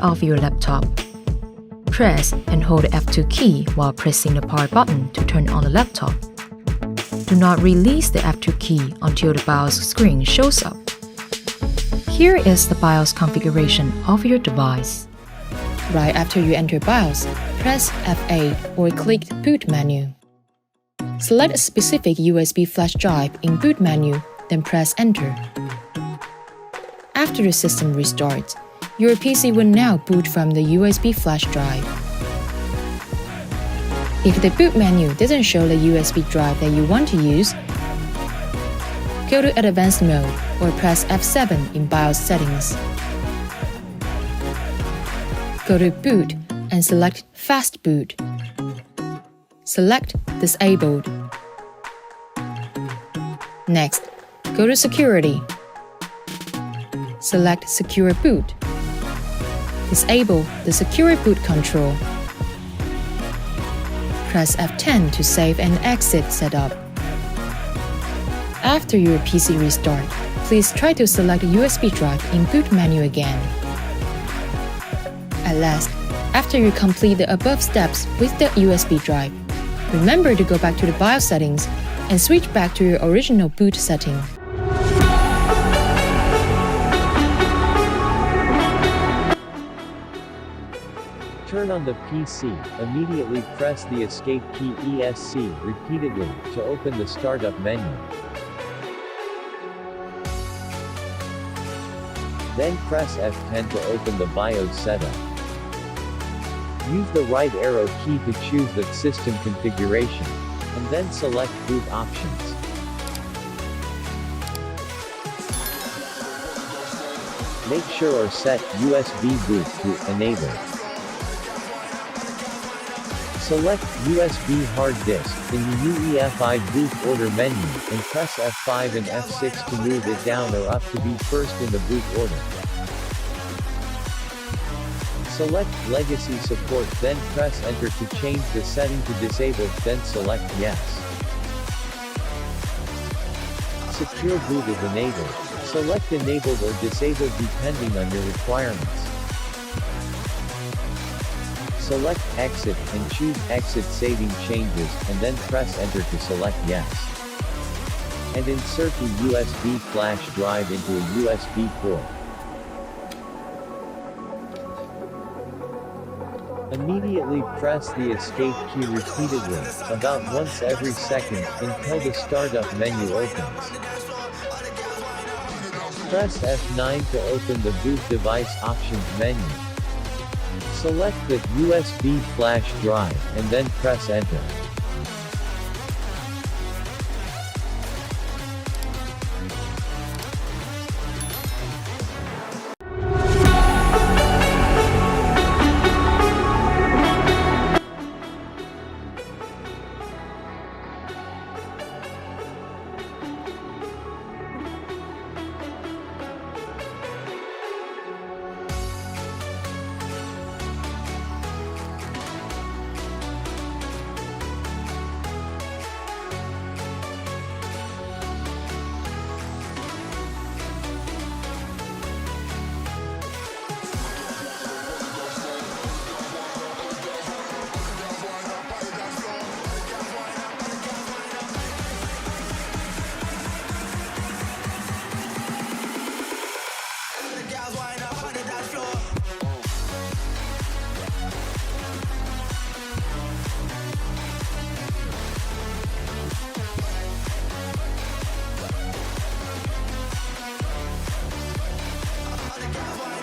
off your laptop. Press and hold the F2 key while pressing the power button to turn on the laptop. Do not release the F2 key until the BIOS screen shows up. Here is the BIOS configuration of your device. Right after you enter BIOS, press F8 or click the Boot menu. Select a specific USB flash drive in Boot menu, then press Enter. After the system restarts, your PC will now boot from the USB flash drive. If the boot menu doesn't show the USB drive that you want to use, go to Advanced Mode or press F7 in BIOS settings. Go to Boot and select Fast Boot. Select Disabled. Next, go to Security. Select Secure Boot. Disable the Secure Boot control. Press F10 to save and exit setup. After your PC restart, please try to select a USB drive in Boot menu again. At last, after you complete the above steps with the USB drive, remember to go back to the BIOS settings and switch back to your original boot setting. Turn on the PC, immediately press the Escape key ESC repeatedly to open the startup menu. Then press F10 to open the BIOS setup. Use the right arrow key to choose the system configuration, and then select Boot Options. Make sure or set USB boot to Enable. Select USB hard disk in the UEFI boot order menu, and press F5 and F6 to move it down or up to be first in the boot order. Select Legacy Support, then press Enter to change the setting to Disabled, then select Yes. Secure Boot is enabled. Select Enabled or Disabled depending on your requirements. Select Exit and choose Exit Saving Changes, and then press Enter to select Yes. And insert the USB flash drive into a USB port. Immediately press the Escape key repeatedly, about once every second, until the startup menu opens. Press F9 to open the Boot Device Options menu. Select the USB flash drive, and then press Enter.